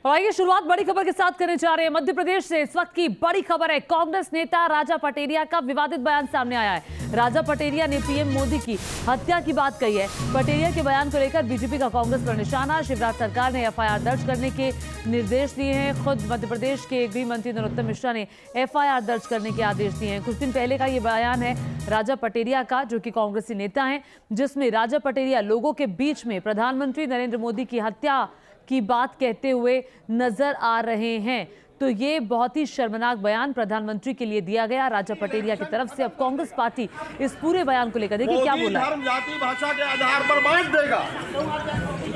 और आइए शुरुआत बड़ी खबर के साथ करने जा रहे हैं मध्य प्रदेश से। इस वक्त की बड़ी खबर है, कांग्रेस नेता राजा पटेरिया का विवादित बयान सामने आया है। राजा पटेरिया ने पीएम मोदी की हत्या की बात कही है। पटेरिया के बयान को लेकर बीजेपी का कांग्रेस पर निशाना। शिवराज सरकार ने एफआईआर दर्ज करने के निर्देश दिए हैं। खुद मध्य प्रदेश के गृह मंत्री नरोत्तम मिश्रा ने एफआईआर दर्ज करने के आदेश दिए हैं। कुछ दिन पहले का ये बयान है राजा पटेरिया का, जो कि कांग्रेसी नेता हैं, जिसमें राजा पटेरिया लोगों के बीच में प्रधानमंत्री नरेंद्र मोदी की हत्या की बात कहते हुए नजर आ रहे हैं। तो ये बहुत ही शर्मनाक बयान प्रधानमंत्री के लिए दिया गया राजा पटेरिया की तरफ से। अब कांग्रेस पार्टी इस पूरे बयान को लेकर देखिए क्या बोला। धर्म जाति भाषा के आधार पर बांट देगा।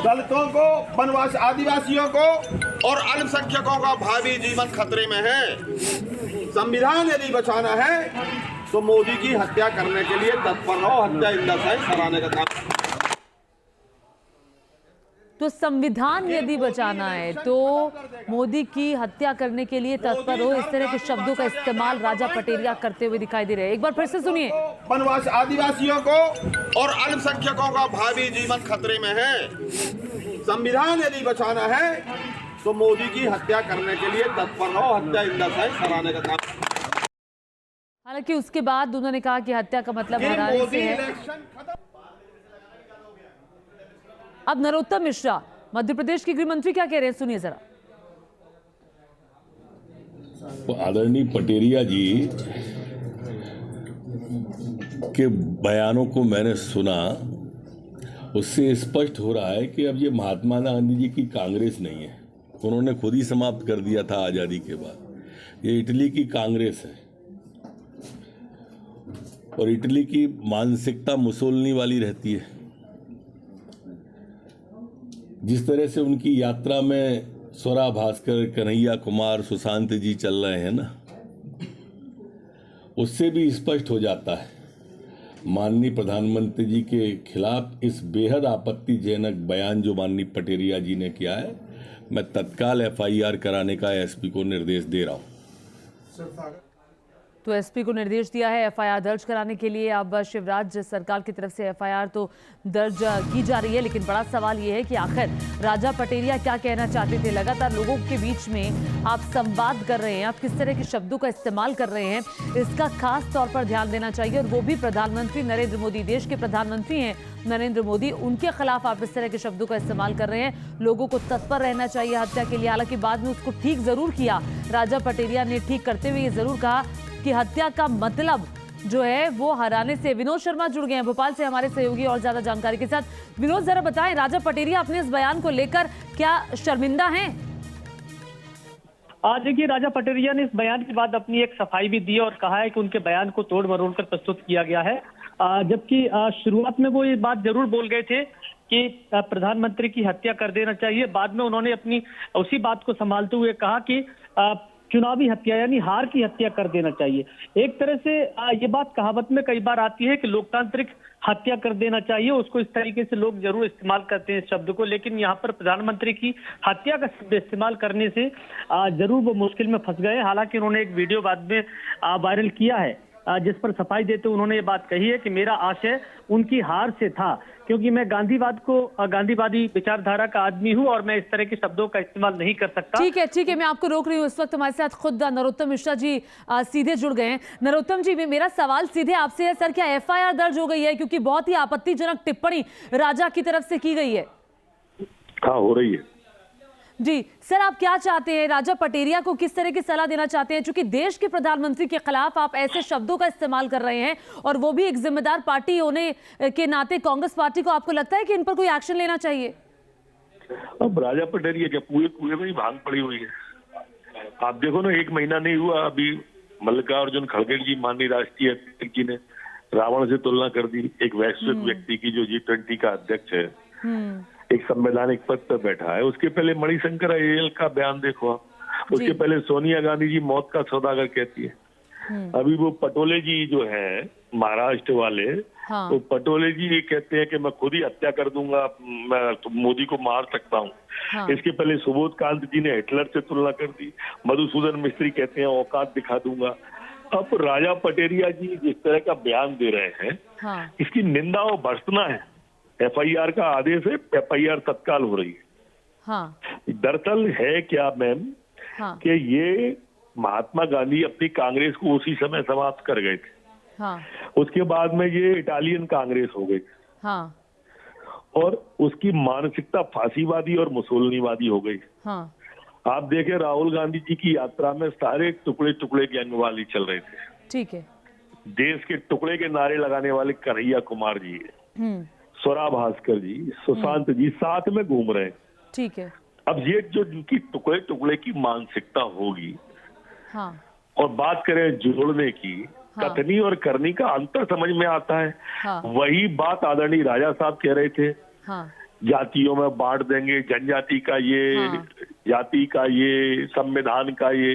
दलितों को, वनवासी आदिवासियों को और अल्पसंख्यकों का भावी जीवन खतरे में है। संविधान यदि बचाना है तो मोदी की हत्या करने के लिए तत्पर रहो। हत्या इंदस है, सराहने का काम। तो संविधान यदि बचाना है तो मोदी की हत्या करने के लिए तत्पर हो, इस तरह के शब्दों का इस्तेमाल राजा पटेरिया करते हुए दिखाई दे रहे हैं। एक बार फिर से सुनिए। वनवासी आदिवासियों को और अल्पसंख्यकों का भावी जीवन खतरे में है। संविधान यदि बचाना है तो मोदी की हत्या करने के लिए तत्पर रहो। हत्या इंदस है, सराहने का काम। हालांकि उसके बाद उन्होंने कहा कि हत्या का मतलब हराने से है। अब नरोत्तम मिश्रा, मध्य प्रदेश के गृह मंत्री, क्या कह रहे हैं, सुनिए जरा। आदरणीय पटेरिया जी के बयानों को मैंने सुना, उससे स्पष्ट हो रहा है कि अब ये महात्मा गांधी जी की कांग्रेस नहीं है। उन्होंने खुद ही समाप्त कर दिया था आज़ादी के बाद। ये इटली की कांग्रेस है और इटली की मानसिकता मुसोलिनी वाली रहती है। जिस तरह से उनकी यात्रा में स्वरा भास्कर, कन्हैया कुमार, सुशांत जी चल रहे हैं ना, उससे भी स्पष्ट हो जाता है माननीय प्रधानमंत्री जी के खिलाफ इस बेहद आपत्तिजनक बयान जो माननीय पटेरिया जी ने किया है। मैं तत्काल एफआईआर कराने का एसपी को निर्देश दे रहा हूं। तो एसपी को निर्देश दिया है एफआईआर दर्ज कराने के लिए। अब शिवराज सरकार की तरफ से एफआईआर तो दर्ज की जा रही है, लेकिन बड़ा सवाल ये है कि आखिर राजा पटेरिया क्या कहना चाहते थे। लगातार लोगों के बीच में आप संवाद कर रहे हैं, आप किस तरह के शब्दों का इस्तेमाल कर रहे हैं, इसका खास तौर पर ध्यान देना चाहिए। और वो भी प्रधानमंत्री नरेंद्र मोदी, देश के प्रधानमंत्री हैं नरेंद्र मोदी, उनके खिलाफ आप इस तरह के शब्दों का इस्तेमाल कर रहे हैं। लोगों को तत्पर रहना चाहिए हत्या के लिए। हालांकि बाद में उसको ठीक जरूर किया राजा पटेरिया ने, ठीक करते हुए ये जरूर कहा कि हत्या का मतलब जो है वो हराने से। विनोद शर्मा जुड़ गए हैं भोपाल से हमारे सहयोगी और ज्यादा जानकारी के साथ। विनोद, जरा बताएं, राजा पटेरिया अपने इस बयान को लेकर क्या शर्मिंदा हैं? आज देखिए, राजा पटेरिया ने इस बयान के बाद अपनी एक सफाई भी दी और कहा है कि उनके बयान को तोड़ मरोड़ कर प्रस्तुत किया गया है। जबकि शुरुआत में वो ये बात जरूर बोल गए थे कि प्रधानमंत्री की हत्या कर देना चाहिए। बाद में उन्होंने अपनी उसी बात को संभालते हुए कहा कि चुनावी हत्या यानी हार की हत्या कर देना चाहिए। एक तरह से ये बात कहावत में कई बार आती है कि लोकतांत्रिक हत्या कर देना चाहिए, उसको इस तरीके से लोग जरूर इस्तेमाल करते हैं इस शब्द को। लेकिन यहाँ पर प्रधानमंत्री की हत्या का शब्द इस्तेमाल करने से जरूर वो मुश्किल में फंस गए। हालांकि उन्होंने एक वीडियो बाद में वायरल किया है जिस पर सफाई देते उन्होंने ये बात कही है कि मेरा आशय उनकी हार से था, क्योंकि मैं गांधीवादी विचारधारा का आदमी हूं और मैं इस तरह के शब्दों का इस्तेमाल नहीं कर सकता। ठीक है, मैं आपको रोक रही हूं। इस वक्त हमारे साथ खुद नरोत्तम मिश्रा जी सीधे जुड़ गए हैं। नरोत्तम जी, मेरा सवाल सीधे आपसे है, सर क्या एफआईआर दर्ज हो गई है? क्योंकि बहुत ही आपत्तिजनक टिप्पणी राजा की तरफ से की गई है। हाँ, हो रही है जी सर, आप क्या चाहते हैं? राजा पटेरिया को किस तरह की सलाह देना चाहते हैं? क्योंकि देश के प्रधानमंत्री के खिलाफ आप ऐसे शब्दों का इस्तेमाल कर रहे हैं और वो भी एक जिम्मेदार पार्टी होने के नाते कांग्रेस पार्टी को, आपको लगता है कि इन पर कोई एक्शन लेना चाहिए? अब राजा पटेरिया क्या पूरे में ही भांग पड़ी हुई है। आप देखो ना, 1 महीना नहीं हुआ अभी मल्लिकार्जुन खड़गे जी, माननीय राष्ट्रीय अध्यक्ष जी ने रावण से तुलना कर दी एक वैश्विक व्यक्ति की जो G20 का अध्यक्ष है, एक संवैधानिक पद पर बैठा है। उसके पहले मणिशंकर अय्यर का बयान देखो आप। उसके पहले सोनिया गांधी जी मौत का सौदागर कहती है। अभी वो पटोले जी जो है महाराष्ट्र वाले, तो पटोले जी ये कहते हैं कि मैं खुद ही हत्या कर दूंगा, मैं तो मोदी को मार सकता हूँ। इसके पहले सुबोध कांत जी ने हिटलर से तुलना कर दी। मधुसूदन मिस्त्री कहते हैं औकात दिखा दूंगा। अब राजा पटेरिया जी जिस तरह का बयान दे रहे हैं, इसकी निंदा और भर्त्सना है। एफआईआर का आदेश है, एफआईआर तत्काल हो रही है। हाँ, दरअसल है क्या मैम हाँ कि ये महात्मा गांधी अपनी कांग्रेस को उसी समय समाप्त कर गए थे। हाँ उसके बाद में ये इटालियन कांग्रेस हो गई हाँ और उसकी मानसिकता फांसीवादी और मुसोलिनीवादी हो गई। हाँ आप देखें राहुल गांधी जी की यात्रा में सारे टुकड़े टुकड़े गैंग वाले चल रहे थे। ठीक है। देश के टुकड़े के नारे लगाने वाले कन्हैया कुमार जी, स्वरा भास्कर जी, सुशांत जी साथ में घूम रहे हैं। ठीक है। अब ये जो इनकी टुकड़े टुकड़े की मानसिकता होगी हाँ और बात करें जोड़ने की, हाँ। कथनी और करनी का अंतर समझ में आता है। हाँ। वही बात आदरणीय राजा साहब कह रहे थे, हाँ जातियों में बांट देंगे, जनजाति का ये, हाँ। जाति का ये, संविधान का ये।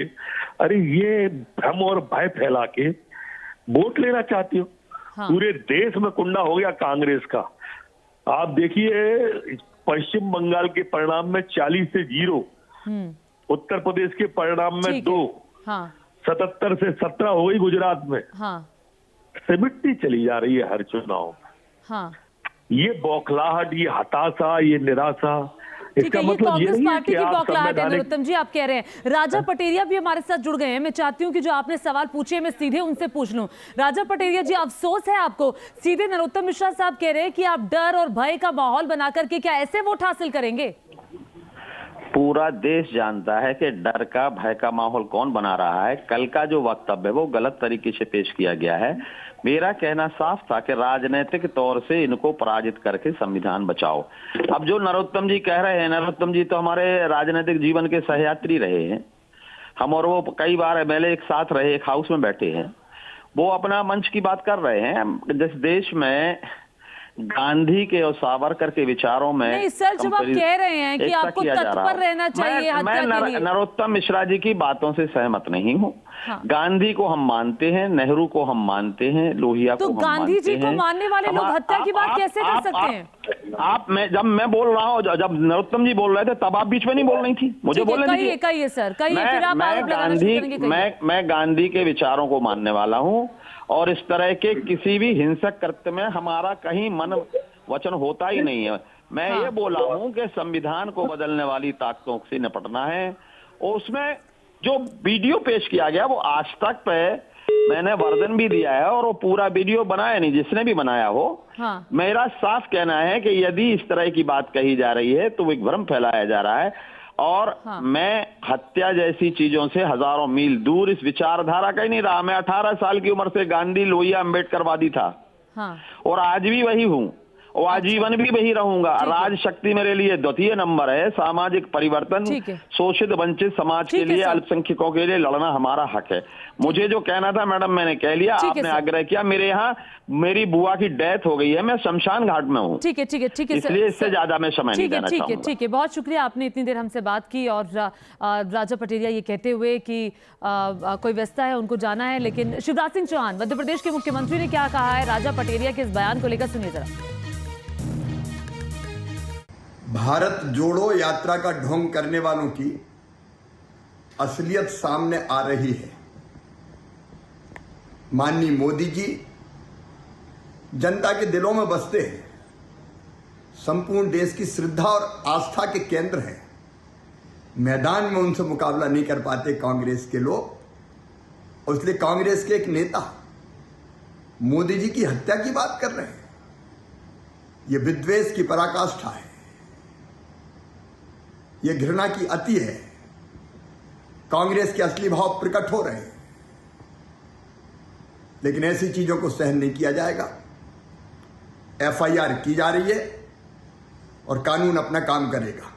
अरे ये भ्रम और भय फैला के वोट लेना चाहती हो। हाँ। पूरे देश में कुंडा हो गया कांग्रेस का। आप देखिए पश्चिम बंगाल के परिणाम में 40 से 0, उत्तर प्रदेश के परिणाम में ठीक 2, है। हाँ 77 से 17 हो गई गुजरात में। हाँ सिमटती चली जा रही है हर चुनाव। हाँ ये बौखलाहट, ये हताशा, ये निराशा, ठीक इसका है। ये मतलब ये कांग्रेस नहीं है पार्टी कि की आप बौखलाहट है संवैधानिक। नरोत्तम जी, आप कह रहे हैं। राजा पटेरिया भी हमारे साथ जुड़ गए हैं। मैं चाहती हूँ कि जो आपने सवाल पूछे मैं सीधे उनसे पूछ लूं। राजा पटेरिया जी, अफसोस है आपको, सीधे नरोत्तम मिश्रा साहब कह रहे हैं कि आप डर और भय का माहौल बना करके क्या ऐसे वोट हासिल करेंगे? पूरा देश जानता है कि डर का, भय का माहौल कौन बना रहा है। कल का जो वक्तव्य है वो गलत तरीके से पेश किया गया है। मेरा कहना साफ था कि राजनीतिक तौर से इनको पराजित करके संविधान बचाओ। अब जो नरोत्तम जी कह रहे हैं, नरोत्तम जी तो हमारे राजनीतिक जीवन के सहयात्री रहे हैं। हम और वो कई बार एमएलए एक साथ रहे, एक हाउस में बैठे हैं। वो अपना मंच की बात कर रहे हैं। जिस देश में गांधी के और सावरकर के विचारों में नहीं सर, जब आप कह रहे हैं कि आपको तत्पर रहना चाहिए हत्या के लिए। नरोत्तम मिश्रा जी की बातों से सहमत नहीं हूँ। हाँ। गांधी को हम मानते हैं, नेहरू को हम मानते हैं, लोहिया को हम मानते हैं। तो गांधी जी को मानने वाले लोग हत्या की बात कैसे कर सकते हैं? जब मैं बोल रहा हूँ, जब नरोत्तम जी बोल रहे थे तब आप बीच में नहीं बोल रही थी। मुझे बोलने दीजिए। कहिए सर, कहिए, फिर आप आरोप लगाना शुरू करेंगे। मैं गांधी के विचारों को मानने वाला हूँ और इस तरह के किसी भी हिंसक कृत्य में हमारा कहीं मन वचन होता ही नहीं है। मैं ये बोला हूं कि संविधान को बदलने वाली ताकतों से निपटना है। और उसमें जो वीडियो पेश किया गया वो आज तक पे मैंने वर्णन भी दिया है और वो पूरा वीडियो बनाया नहीं, जिसने भी बनाया हो। हाँ। मेरा साफ कहना है कि यदि इस तरह की बात कही जा रही है तो एक भ्रम फैलाया जा रहा है। और हाँ। मैं हत्या जैसी चीजों से हजारों मील दूर इस विचारधारा का ही नहीं रहा। मैं 18 साल की उम्र से गांधी, लोहिया, अम्बेडकरवादी था। हाँ। और आज भी वही हूं और आजीवन भी वही रहूंगा। राज शक्ति मेरे लिए द्वितीय नंबर है। सामाजिक परिवर्तन, शोषित वंचित समाज के लिए, अल्पसंख्यकों के लिए लड़ना हमारा हक है। मुझे जो कहना था मैडम मैंने कह लिया। आपने आग्रह किया। मेरे यहाँ मेरी बुआ की डेथ हो गई है, मैं शमशान घाट में हूँ। ठीक है ठीक है ठीक है, इसलिए इससे ज्यादा मैं समय नहीं देना चाहूंगा। ठीक है, बहुत शुक्रिया, आपने इतनी देर हमसे बात की। और राजा पटेरिया ये कहते हुए कि कोई व्यस्तता है, उनको जाना है। लेकिन शिवराज सिंह चौहान, मध्य प्रदेश के मुख्यमंत्री, ने क्या कहा है राजा पटेरिया के इस बयान को लेकर, सुनिए जरा। भारत जोड़ो यात्रा का ढोंग करने वालों की असलियत सामने आ रही है। माननीय मोदी जी जनता के दिलों में बसते हैं, संपूर्ण देश की श्रद्धा और आस्था के केंद्र हैं। मैदान में उनसे मुकाबला नहीं कर पाते कांग्रेस के लोग, और इसलिए कांग्रेस के एक नेता मोदी जी की हत्या की बात कर रहे हैं। यह विद्वेष की पराकाष्ठा है, यह घृणा की अति है। कांग्रेस के असली भाव प्रकट हो रहे हैं, लेकिन ऐसी चीजों को सहन नहीं किया जाएगा। एफआईआर की जा रही है और कानून अपना काम करेगा।